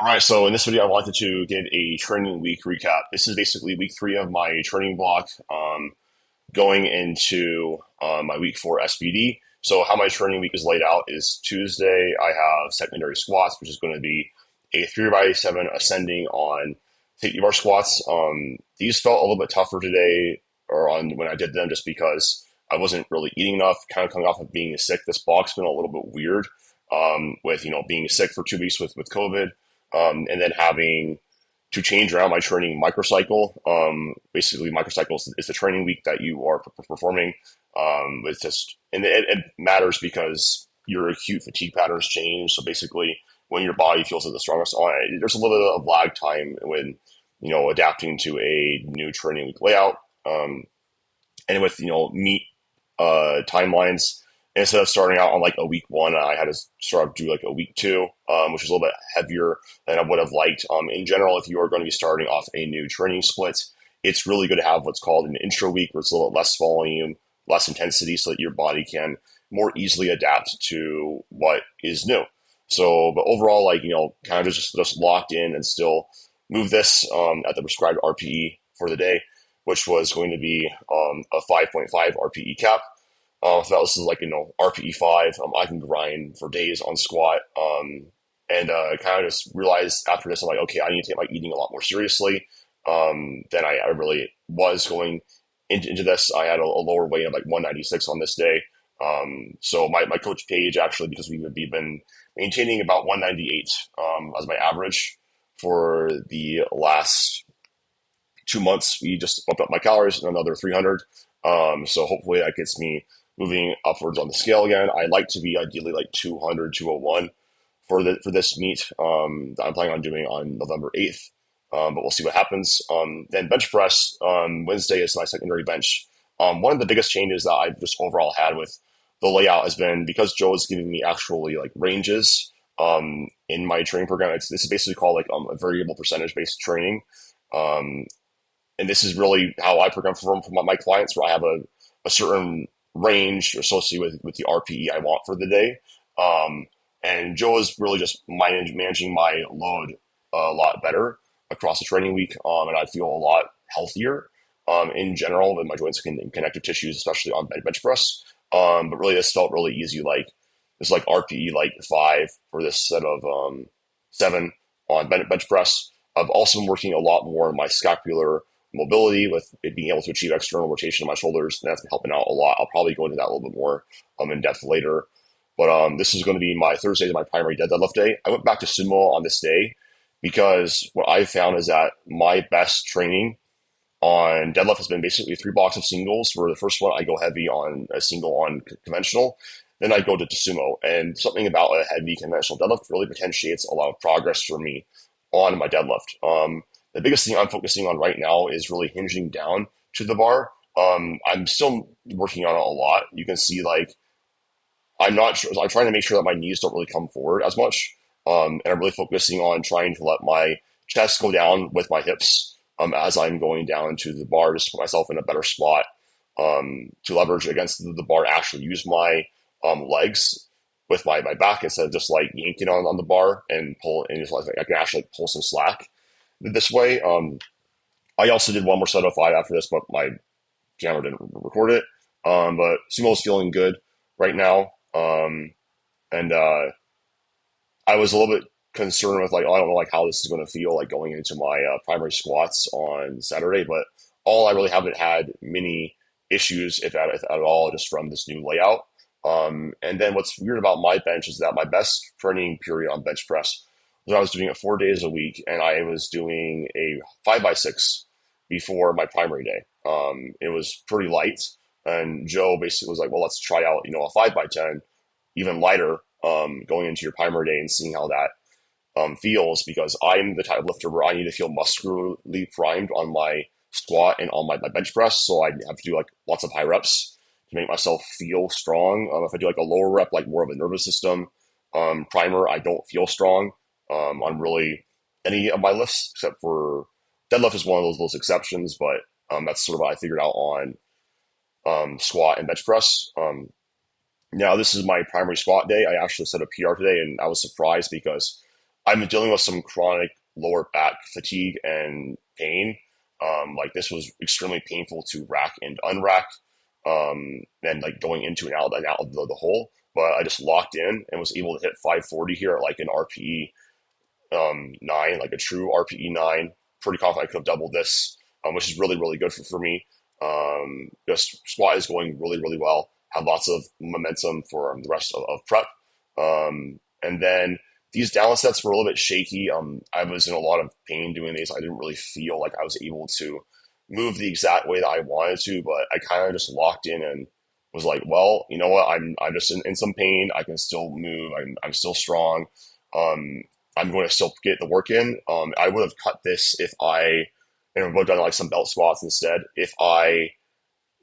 All right, so in this video, I wanted to give a training week recap. This is basically week three of my training block, going into my week four SBD. So how my training week is laid out is Tuesday, I have secondary squats, which is going to be a 3x7 ascending on safety bar squats. These felt a little bit tougher today or on when I did them just because I wasn't really eating enough, kind of coming off of being sick. This block's been a little bit weird with, being sick for 2 weeks with COVID, and then having to change around my training microcycle. Basically, microcycles is the training week that you are performing. It's just, and it matters because your acute fatigue patterns change. So basically, when your body feels at the strongest on it, there's a little bit of lag time when adapting to a new training week layout. And with meet timelines, instead of starting out on like a week one, I had to sort of do like a week two, which is a little bit heavier than I would have liked. In general, if you are going to be starting off a new training split, it's really good to have what's called an intro week, where it's a little bit less volume, less intensity, so that your body can more easily adapt to what is new. So, but overall, like, kind of just locked in and still move this at the prescribed RPE for the day, which was going to be a 5.5 RPE cap. So that was like, RPE 5. I can grind for days on squat. And kind of just realized after this, I'm like, okay, I need to take my eating a lot more seriously than I really was going into this. I had a lower weight of like 196 on this day. So my coach Paige, actually, because we've been maintaining about 198 as my average for the last 2 months, we just bumped up my calories another 300. So hopefully that gets me moving upwards on the scale again. I'd like to be ideally like 200, 201 for this meet that I'm planning on doing on November 8th. But we'll see what happens. Then bench press on Wednesday is my secondary bench. One of the biggest changes that I've just overall had with the layout has been because Joe is giving me actually like ranges in my training program. This is basically called like a variable percentage based training. Um, and this is really how I program for my clients, where I have a certain range associated with the RPE I want for the day. And Joe is really just managing my load a lot better across the training week, and I feel a lot healthier in general with my joints and connective tissues, especially on bench press. But really, this felt really easy. Like it's like RPE like 5 for this set of 7 on bench press. I've also been working a lot more on my scapular mobility with it being able to achieve external rotation of my shoulders. And that's been helping out a lot. I'll probably go into that a little bit more in depth later. But this is going to be my Thursday, my primary deadlift day. I went back to sumo on this day because what I found is that my best training on deadlift has been basically 3 blocks of singles. Where the first one I go heavy on a single on conventional, then I go to sumo. And something about a heavy conventional deadlift really potentiates a lot of progress for me on my deadlift. The biggest thing I'm focusing on right now is really hinging down to the bar. I'm still working on it a lot. You can see like I'm not sure. I'm trying to make sure that my knees don't really come forward as much, and I'm really focusing on trying to let my chest go down with my hips as I'm going down to the bar, just to put myself in a better spot to leverage against the bar. Actually, use my legs with my back instead of just like yanking on the bar and pull, and just like I can actually pull some slack this way. I also did one more set of 5 after this, but my camera didn't record it. But sumo is feeling good right now. And I was a little bit concerned with like, oh, I don't know like how this is going to feel like going into my primary squats on Saturday, but all I really haven't had many issues, if at all, just from this new layout. And then what's weird about my bench is that my best training period on bench press was I was doing it 4 days a week, and I was doing a 5x6 before my primary day. It was pretty light, and Joe basically was like, "Well, let's try out, a 5x10, even lighter, going into your primary day and seeing how that feels." Because I'm the type of lifter where I need to feel muscularly primed on my squat and on my bench press, so I have to do like lots of high reps to make myself feel strong. If I do like a lower rep, like more of a nervous system primer, I don't feel strong on really any of my lifts, except for deadlift is one of those exceptions. But that's sort of what I figured out on squat and bench press. Now this is my primary squat day. I actually set a PR today, and I was surprised because I've been dealing with some chronic lower back fatigue and pain. Like this was extremely painful to rack and unrack, and like going into and out of the hole. But I just locked in and was able to hit 540 here at like an RPE 9, like a true RPE 9. Pretty confident I could have doubled this, which is really, really good for me. Just squat is going really, really well. Have lots of momentum for the rest of prep. And then these down sets were a little bit shaky. I was in a lot of pain doing these. I didn't really feel like I was able to move the exact way that I wanted to, but I kind of just locked in and was like, well, you know what? I'm just in some pain. I can still move. I'm still strong. Um, I'm going to still get the work in. I would have cut this if I and would have done like some belt squats instead. If I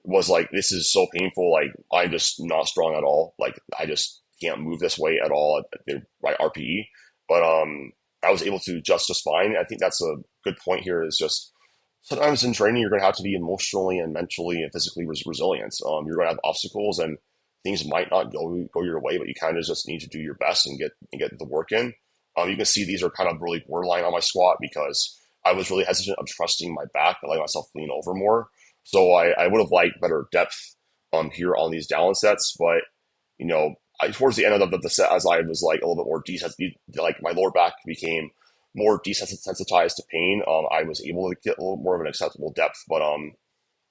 was like, this is so painful, like I'm just not strong at all. Like I just can't move this way at all at the right RPE. But I was able to just fine. I think that's a good point here. Is just sometimes in training you're going to have to be emotionally and mentally and physically resilient. You're going to have obstacles and things might not go your way, but you kind of just need to do your best and get the work in. You can see these are kind of really borderline on my squat because I was really hesitant of trusting my back and letting myself lean over more. So I would have liked better depth here on these down sets, but towards the end of the set, as I was like a little bit more desensitized, like my lower back became more desensitized to pain. I was able to get a little more of an acceptable depth, but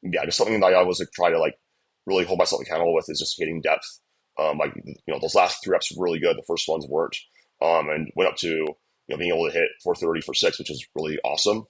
yeah, just something that I was like try to like really hold myself accountable with is just hitting depth. Like those last three reps were really good. The first ones weren't, and went up to being able to hit 430 for six, which is really awesome.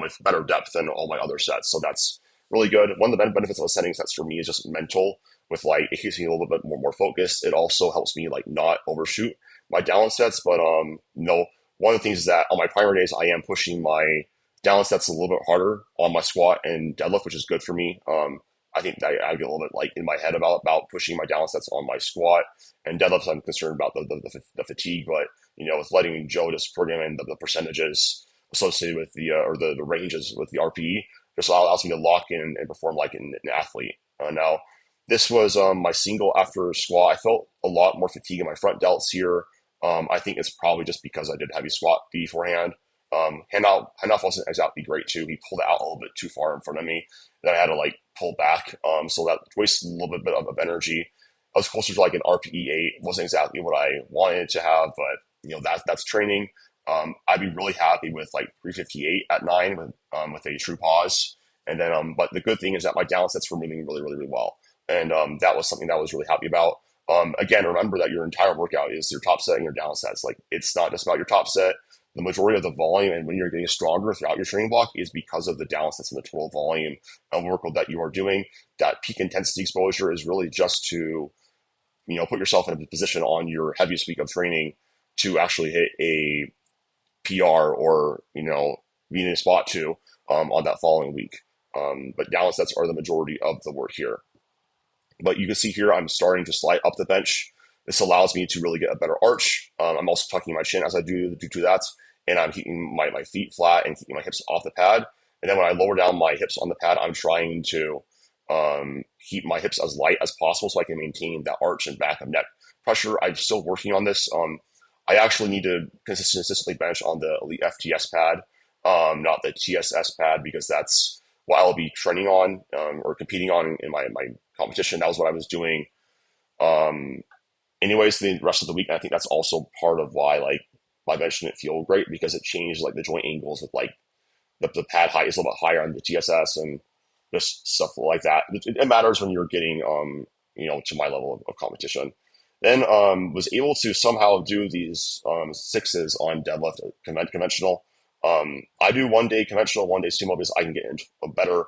With better depth than all my other sets, so that's really good. One of the benefits of ascending sets for me is just mental. With like it keeps me a little bit more focused. It also helps me like not overshoot my down sets. But one of the things is that on my primary days, I am pushing my down sets a little bit harder on my squat and deadlift, which is good for me. I think that I get a little bit like in my head about pushing my down sets on my squat and deadlifts. I'm concerned about the fatigue, but with letting Joe just program in the percentages associated with the ranges with the RPE, just allows me to lock in and perform like an athlete. Now, this was my single after squat. I felt a lot more fatigue in my front delts here. I think it's probably just because I did heavy squat beforehand. Handoff wasn't exactly great too. He pulled it out a little bit too far in front of me that I had to like pull back. So that wasted a little bit of energy. I was closer to like an RPE 8. Wasn't exactly what I wanted to have, but that's training. I'd be really happy with like 358 at 9 with a true pause. And then, but the good thing is that my down sets were moving really, really, really well. And that was something that I was really happy about. Again, remember that your entire workout is your top set and your down sets. Like it's not just about your top set. The majority of the volume and when you're getting stronger throughout your training block is because of the down sets and the total volume of workout that you are doing. That peak intensity exposure is really just to, put yourself in a position on your heaviest week of training to actually hit a PR or, be in a spot two on that following week. But down sets are the majority of the work here. But you can see here, I'm starting to slide up the bench. This allows me to really get a better arch. I'm also tucking my chin as I do that. And I'm keeping my feet flat and keeping my hips off the pad. And then when I lower down my hips on the pad, I'm trying to keep my hips as light as possible so I can maintain that arch and back of neck pressure. I'm still working on this. I actually need to consistently bench on the Elite FTS pad, not the TSS pad, because that's what I'll be training on or competing on in my competition. That was what I was doing anyways the rest of the week. And I think that's also part of why like my bench didn't feel great because it changed like the joint angles with like the pad height is a little bit higher on the TSS and just stuff like that. It matters when you're getting to my level of competition. Then was able to somehow do these sixes on deadlift conventional. I do 1 day conventional, 1 day sumo because I can get into a better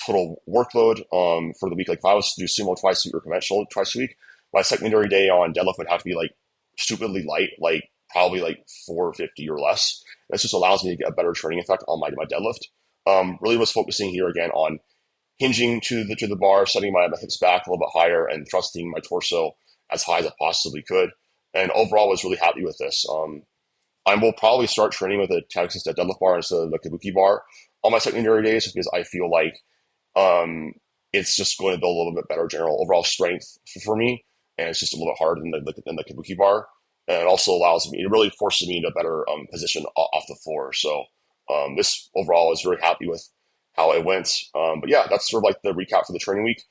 total workload for the week. Like if I was to do sumo twice a week or conventional twice a week, my secondary day on deadlift would have to be like stupidly light, like probably like 450 or less. This just allows me to get a better training effect on my deadlift. Really was focusing here again on hinging to the bar, setting my hips back a little bit higher and thrusting my torso as high as I possibly could. And overall was really happy with this. I will probably start training with a Texas deadlift bar instead of the Kabuki bar on my secondary days just because I feel like it's just going to build a little bit better general overall strength for me. And it's just a little bit harder than the Kabuki bar. and it also allows me, it really forces me into a better position off the floor. So this overall is very happy with how it went. But yeah, that's sort of like the recap for the training week.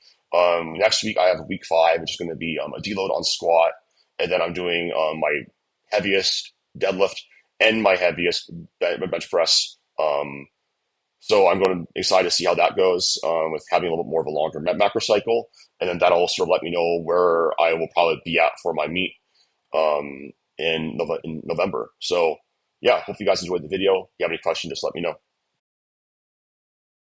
Next week I have week 5, which is going to be a deload on squat, and then I'm doing my heaviest deadlift and my heaviest bench press. So I'm going to excited to see how that goes with having a little bit more of a longer macro cycle, and then that'll sort of let me know where I will probably be at for my meet in November. So yeah, hope you guys enjoyed the video. If you have any questions, just let me know.